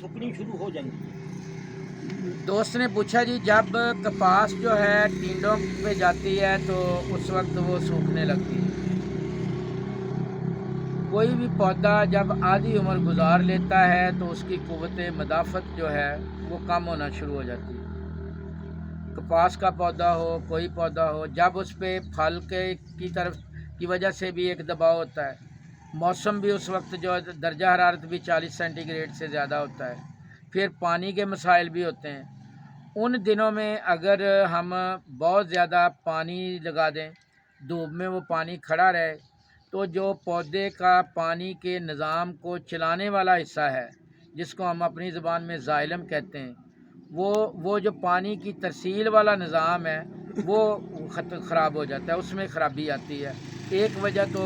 सूखनी शुरू हो जाएंगी? दोस्त ने पूछा जी, जब कपास जो है टिंडों पे जाती है तो उस वक्त वो सूखने लगती है। कोई भी पौधा जब आधी उम्र गुजार लेता है तो उसकी क़ुव्वत मदाफ़त जो है वो कम होना शुरू हो जाती है। कपास का पौधा हो, कोई पौधा हो, जब उस पे फल की तरफ की वजह से भी एक दबाव होता है। मौसम भी उस वक्त जो है दर्जा हरारत भी 40 सेंटीग्रेड से ज़्यादा होता है। फिर पानी के मसाइल भी होते हैं। उन दिनों में अगर हम बहुत ज़्यादा पानी लगा दें, धूप में वो पानी खड़ा रहे, तो जो पौधे का पानी के निज़ाम को चलाने वाला हिस्सा है, जिसको हम अपनी ज़बान में ज़ाइलम कहते हैं, वो जो पानी की तरसील वाला निज़ाम है वो ख़राब हो जाता है, उसमें ख़राबी आती है। एक वजह तो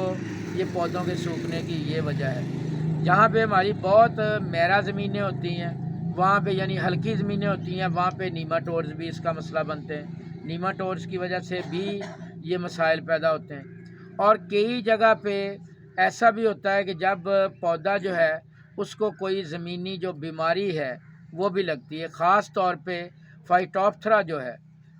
ये पौधों के सूखने की ये वजह है। जहाँ पे हमारी बहुत मैरा ज़मीनें होती हैं, वहाँ पे यानी हल्की ज़मीनें होती हैं, वहाँ पे नीमाटोड्स भी इसका मसला बनते हैं। नीमाटोड्स की वजह से भी ये मसाइल पैदा होते हैं। और कई जगह पे ऐसा भी होता है कि जब पौधा जो है उसको कोई ज़मीनी जो बीमारी है वो भी लगती है। ख़ास तौर पे फाइटोप्थरा जो है,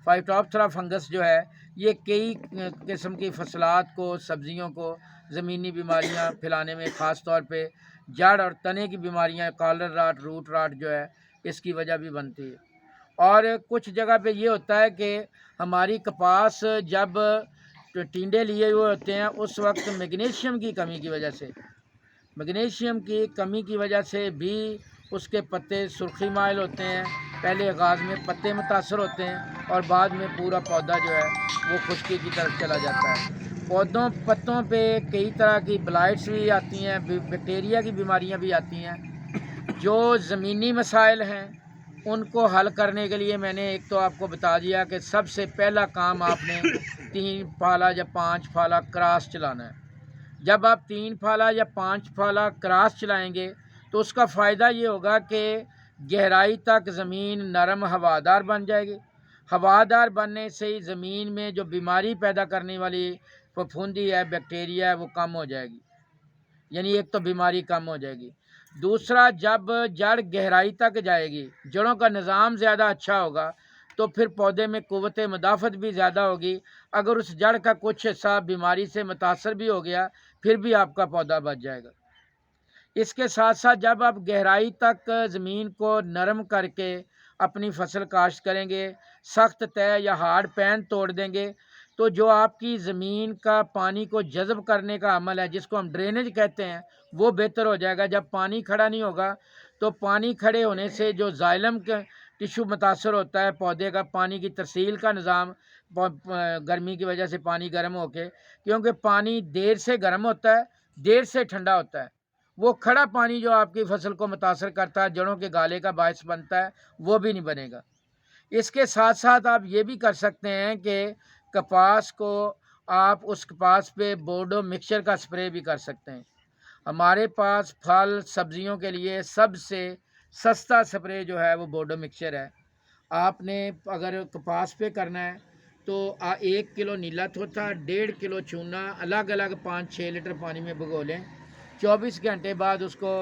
फाइटोप्थरा फंगस जो है, ये कई किस्म की फसलात को, सब्ज़ियों को ज़मीनी बीमारियां फैलाने में, ख़ास तौर पे जड़ और तने की बीमारियां, कॉलर राट, रूट राट जो है, इसकी वजह भी बनती है। और कुछ जगह पे ये होता है कि हमारी कपास जब टिंडे लिए हुए होते हैं उस वक्त मैग्नीशियम की कमी की वजह से, मैग्नीशियम की कमी की वजह से भी उसके पत्ते सुर्खी माइल होते हैं। पहले आगाज़ में पत्ते मुतासर होते हैं और बाद में पूरा पौधा जो है वो खुश्की की तरफ चला जाता है। पत्तों पे कई तरह की ब्लाइट्स भी आती हैं, बैक्टीरिया की बीमारियां भी आती हैं। जो ज़मीनी मसाइल हैं उनको हल करने के लिए मैंने एक तो आपको बता दिया कि सबसे पहला काम आपने 3 फाला या 5 फाला क्रॉस चलाना है। जब आप 3 फाला या 5 फाला क्रॉस चलाएंगे तो उसका फ़ायदा ये होगा कि गहराई तक ज़मीन नरम हवादार बन जाएगी। हवादार बनने से ही ज़मीन में जो बीमारी पैदा करने वाली फफूंदी है, बैक्टीरिया है, वो कम हो जाएगी। यानी एक तो बीमारी कम हो जाएगी। दूसरा, जब जड़ गहराई तक जाएगी, जड़ों का निज़ाम ज़्यादा अच्छा होगा, तो फिर पौधे में क़ुव्वत मदाफ़त भी ज़्यादा होगी। अगर उस जड़ का कुछ हिस्सा बीमारी से मुतासर भी हो गया, फिर भी आपका पौधा बच जाएगा। इसके साथ साथ जब आप गहराई तक ज़मीन को नरम करके अपनी फसल काश्त करेंगे, सख्त तय या हार्ड पैन तोड़ देंगे, तो जो आपकी ज़मीन का पानी को जज़ब करने का अमल है, जिसको हम ड्रेनेज कहते हैं, वो बेहतर हो जाएगा। जब पानी खड़ा नहीं होगा तो पानी खड़े होने से जो जाइलम का टिशू मुतासर होता है, पौधे का पानी की तरसील का निज़ाम, गर्मी की वजह से पानी गर्म होके, क्योंकि पानी देर से गर्म होता है, देर से ठंडा होता है, वो खड़ा पानी जो आपकी फसल को मुतासर करता है, जड़ों के गाले का बायस बनता है, वो भी नहीं बनेगा। इसके साथ साथ आप ये भी कर सकते हैं कि कपास को आप उस कपास पे बोर्डो मिक्सचर का स्प्रे भी कर सकते हैं। हमारे पास फल सब्जियों के लिए सबसे सस्ता स्प्रे जो है वो बोर्डो मिक्सचर है। आपने अगर कपास पे करना है तो 1 किलो नीला थोथा, 1.5 किलो चूना अलग अलग 5-6 लीटर पानी में भिगो लें। 24 घंटे बाद उसको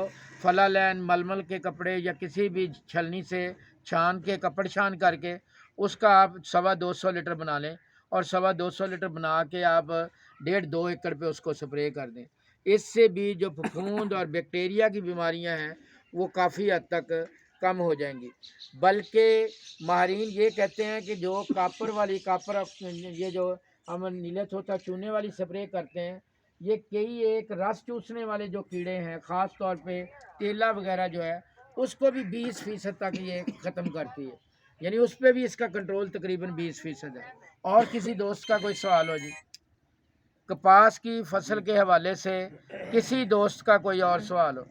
फलालैन, मलमल के कपड़े या किसी भी छलनी से छान के, कपड़ छान करके उसका आप 225 लीटर बना लें और 225 लीटर बना के आप 1.5-2 एकड़ पे उसको स्प्रे कर दें। इससे भी जो फफूंद और बैक्टीरिया की बीमारियां हैं वो काफ़ी हद तक कम हो जाएंगी। बल्कि माहिरीन ये कहते हैं कि जो ये जो हम नीले थोथा चूने वाली स्प्रे करते हैं, ये कई एक रस चूसने वाले जो कीड़े हैं, ख़ास तौर पे तेला वगैरह जो है, उसको भी 20% तक ये ख़त्म करती है। यानी उस पर भी इसका कंट्रोल तकरीबन 20% है। और किसी दोस्त का कोई सवाल हो जी, कपास की फसल के हवाले से किसी दोस्त का कोई और सवाल हो?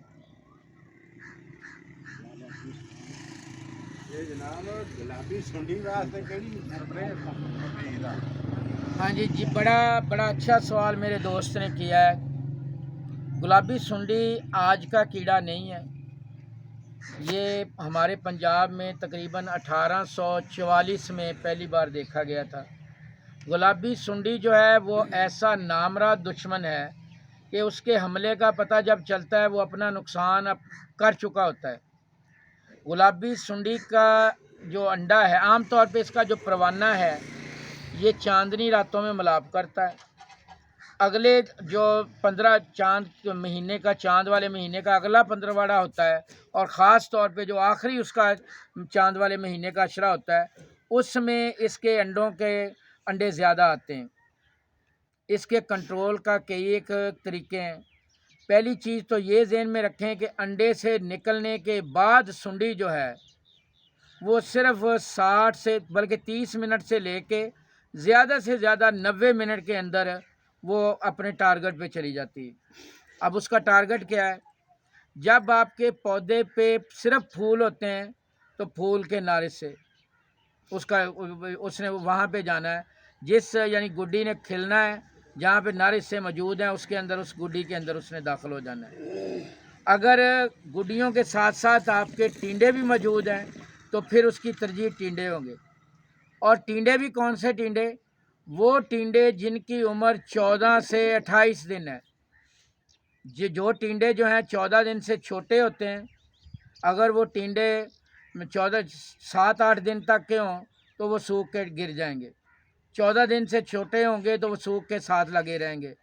हाँ जी, बड़ा अच्छा सवाल मेरे दोस्त ने किया है। गुलाबी सुंडी आज का कीड़ा नहीं है। ये हमारे पंजाब में तकरीबन 1844 में पहली बार देखा गया था। गुलाबी सुंडी जो है वो ऐसा नामरा दुश्मन है कि उसके हमले का पता जब चलता है वो अपना नुकसान कर चुका होता है। गुलाबी सुंडी का जो अंडा है, आम तौर पे इसका जो परवाना है ये चांदनी रातों में मिलाप करता है। अगले जो 15 चांद महीने का, चांद वाले महीने का अगला 15वाड़ा होता है, और ख़ास तौर पे जो आखिरी उसका चांद वाले महीने का अशरा होता है, उसमें इसके अंडों के अंडे ज़्यादा आते हैं। इसके कंट्रोल का कई एक तरीके हैं। पहली चीज़ तो ये ज़हन में रखें कि अंडे से निकलने के बाद सुंडी जो है वो सिर्फ 60 से बल्कि 30 मिनट से लेके ज़्यादा से ज़्यादा 90 मिनट के अंदर वो अपने टारगेट पे चली जाती है। अब उसका टारगेट क्या है? जब आपके पौधे पे सिर्फ फूल होते हैं तो फूल के नारे से उसने वहाँ पे जाना है, जिस यानी गुड्डी ने खिलना है, जहाँ पे नारे से मौजूद हैं उसके अंदर, उस गुड्डी के अंदर उसने दाखिल हो जाना है। अगर गुड्डियों के साथ साथ आपके टींडे भी मौजूद हैं तो फिर उसकी तरजीह टींडे होंगे। और टींडे भी कौन से टींडे? वो टींडे जिनकी उम्र 14 से 28 दिन है। जो टींडे जो हैं 14 दिन से छोटे होते हैं, अगर वो टींडे 7-8 दिन तक के हों तो वो सूख के गिर जाएंगे। 14 दिन से छोटे होंगे तो वो सूख के साथ लगे रहेंगे।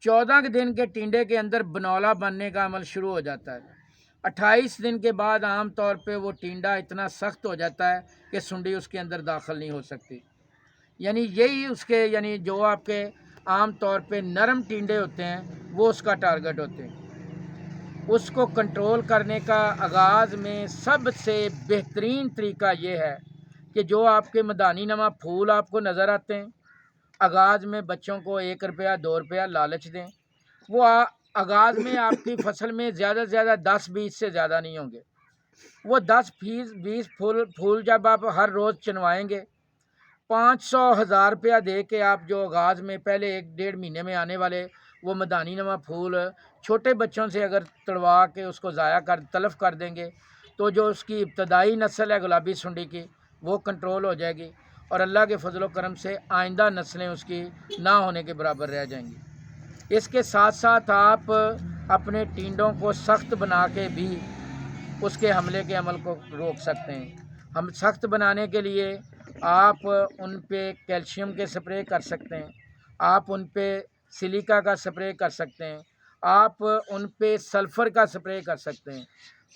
14 दिन के टींडे के अंदर बनौला बनने का अमल शुरू हो जाता है। 28 दिन के बाद आम तौर पे वो टींडा इतना सख्त हो जाता है कि सुंडी उसके अंदर दाखिल नहीं हो सकती। यानी यही उसके यानी जो आपके आम तौर पे नरम टींडे होते हैं वो उसका टारगेट होते हैं। उसको कंट्रोल करने का आगाज़ में सबसे बेहतरीन तरीका ये है कि जो आपके मदानी नमा फूल आपको नज़र आते हैं, आगाज़ में बच्चों को 1 रुपया 2 रुपया लालच दें। वो आगाज़ में आपकी फसल में ज़्यादा से ज़्यादा 10-20 से ज़्यादा नहीं होंगे। वो 10-20 फूल जब आप हर रोज़ चुनवाएंगे, 500-1000 रुपया दे के आप जो आगाज़ में पहले 1-1.5 महीने में आने वाले वो मदानी नमा फूल छोटे बच्चों से अगर तड़वा के उसको तलफ़ कर देंगे तो जो उसकी इब्तदाई नस्ल है गुलाबी सुंडी की वो कंट्रोल हो जाएगी, और अल्लाह के फजल करम से आइंदा नस्लें उसकी ना होने के बराबर रह जाएंगी। इसके साथ साथ आप अपने टींडों को सख्त बना के भी उसके हमले के अमल को रोक सकते हैं। हम सख्त बनाने के लिए आप उन पे कैल्शियम के स्प्रे कर सकते हैं, आप उन पे सिलिका का स्प्रे कर सकते हैं, आप उन पे सल्फ़र का स्प्रे कर सकते हैं।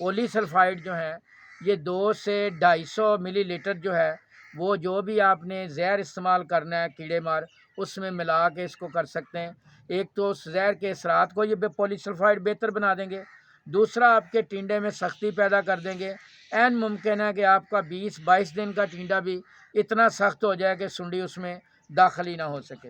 पॉलीसल्फाइड जो है ये 2 से 250 मिलीलीटर जो है वो जो भी आपने जहर इस्तेमाल करना है कीड़े मार, उसमें मिला के इसको कर सकते हैं। एक तो उस जहर के असरात को ये पॉलीसल्फाइड बेहतर बना देंगे, दूसरा आपके टींडे में सख्ती पैदा कर देंगे। ऐन मुमकिन है कि आपका 20-22 दिन का टींडा भी इतना सख्त हो जाए कि सुंडी उसमें दाखिल ही ना हो सके।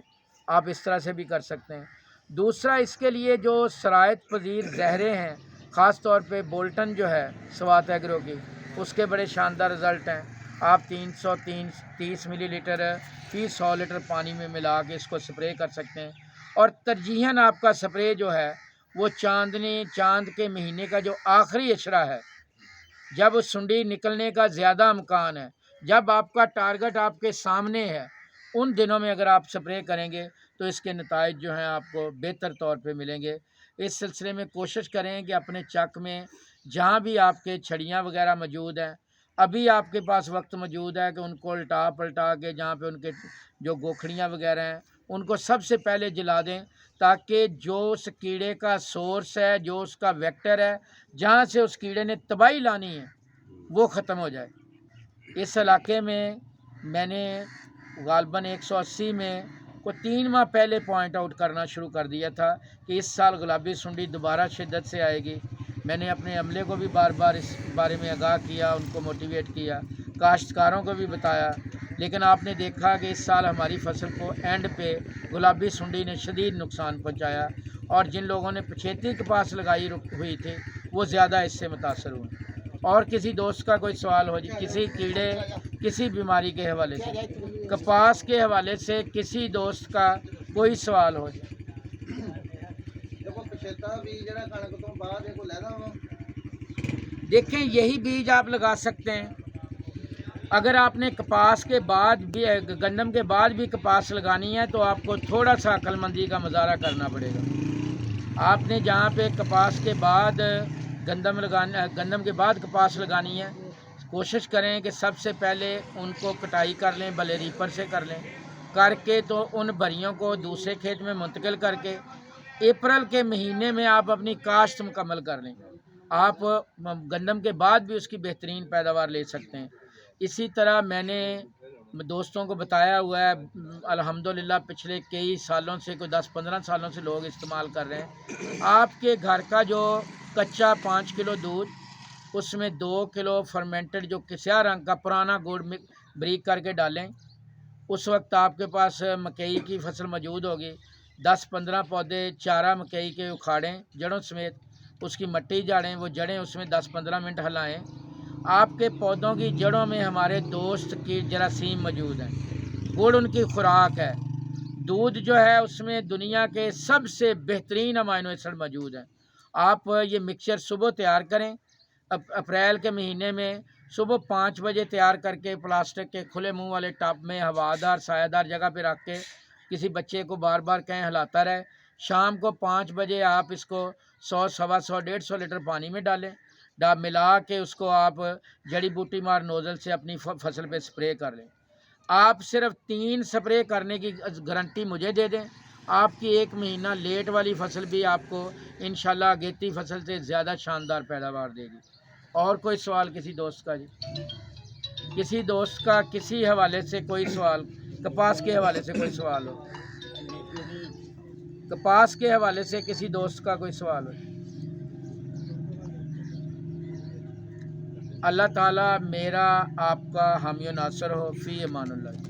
आप इस तरह से भी कर सकते हैं। दूसरा, इसके लिए जो सरायत पजीर जहरें हैं, ख़ास तौर पे बोल्टन जो है स्वात एग्रो की, उसके बड़े शानदार रिज़ल्ट हैं। आप 330 मिलीलीटर फी 100 लीटर पानी में मिला के इसको स्प्रे कर सकते हैं। और तरजीहन आपका स्प्रे जो है वो चांद के महीने का जो आखिरी अशरा है, जब सुंडी निकलने का ज़्यादा इम्कान है, जब आपका टारगेट आपके सामने है, उन दिनों में अगर आप स्प्रे करेंगे तो इसके नताइज जो हैं आपको बेहतर तौर पे मिलेंगे। इस सिलसिले में कोशिश करें कि अपने चक में जहाँ भी आपके छड़ियाँ वगैरह मौजूद हैं, अभी आपके पास वक्त मौजूद है कि उनको उल्टा पलटा के जहाँ पे उनके जो गोखड़ियाँ वगैरह हैं उनको सबसे पहले जला दें, ताकि जो उस कीड़े का सोर्स है, जो उसका वेक्टर है, जहाँ से उस कीड़े ने तबाही लानी है, वो ख़त्म हो जाए। इस इलाके में मैंने गालबन 180 में को 3 माह पहले पॉइंट आउट करना शुरू कर दिया था कि इस साल गुलाबी सुंडी दोबारा शिद्दत से आएगी। मैंने अपने अमले को भी बार बार इस बारे में आगाह किया, उनको मोटिवेट किया, काश्तकारों को भी बताया, लेकिन आपने देखा कि इस साल हमारी फसल को एंड पे गुलाबी सुंडी ने शदीद नुकसान पहुंचाया, और जिन लोगों ने पछेती कपास लगाई हुई थी वो ज़्यादा इससे मुतासर हुए। और किसी दोस्त का कोई सवाल हो, किसी कीड़े किसी बीमारी के हवाले से, कपास के हवाले से किसी दोस्त का कोई सवाल हो, देखें यही बीज आप लगा सकते हैं। अगर आपने कपास के बाद भी, गंदम के बाद भी कपास लगानी है तो आपको थोड़ा सा अक्लमंदी का मुजाहरा करना पड़ेगा। आपने जहाँ पे कपास के बाद गंदम के बाद कपास लगानी है کوشش کریں کہ سب سے پہلے ان کو کٹائی کر لیں، بھلے ریپر سے کر لیں، کر کے تو ان بریوں کو دوسرے کھیت میں منتقل کر کے اپریل کے مہینے میں آپ اپنی کاشت مکمل کر لیں. آپ گندم کے بعد بھی اس کی بہترین پیداوار لے سکتے ہیں. اسی طرح میں نے دوستوں کو بتایا ہوا ہے، الحمدللہ پچھلے کئی سالوں سے، کوئی 10-15 سالوں سے لوگ استعمال کر رہے ہیں. آپ کے گھر کا جو کچا 5 کلو دودھ، اس میں 2 کلو فرمنٹڈ جو سیاہ رنگ کا پرانا گڑ بریک کر کے ڈالیں. اس وقت آپ کے پاس مکئی کی فصل موجود ہوگی. 10-15 پودے چارہ مکئی کے اکھاڑیں جڑوں سمیت، اس کی مٹی جاڑیں، وہ جڑیں اس میں 10-15 منٹ ہلائیں. آپ کے پودوں کی جڑوں میں ہمارے دوست کی جراثیم موجود ہیں. گڑ ان کی خوراک ہے. دودھ جو ہے اس میں دنیا کے سب سے بہترین امائنو ایسڈ موجود ہیں. آپ یہ مکسچر صبح تیار کریں، اپریل کے مہینے میں صبح 5 بجے تیار کر کے پلاسٹک کے کھلے منہ والے ٹب میں ہوادار سایہ دار جگہ پہ رکھ کے کسی بچے کو بار بار کہیں ہلاتا رہے. شام کو 5 بجے آپ اس کو 100, 125, 150 لیٹر پانی میں ڈالیں، ملا کے اس کو آپ جڑی بوٹی مار نوزل سے اپنی فصل پہ سپرے کر لیں. آپ صرف 3 سپرے کرنے کی گارنٹی مجھے دے دیں، آپ کی 1 مہینہ لیٹ والی فصل بھی آپ کو انشاءاللہ اگیتی فصل سے زیادہ شاندار پیداوار دے گی. اور کوئی سوال کسی دوست کا؟ جی کسی دوست کا کسی حوالے سے کوئی سوال، کپاس کے حوالے سے کوئی سوال ہو، کپاس کے حوالے سے کسی دوست کا کوئی سوال ہو؟ اللہ تعالیٰ میرا آپ کا حامی و ناصر ہو. فی امان اللہ.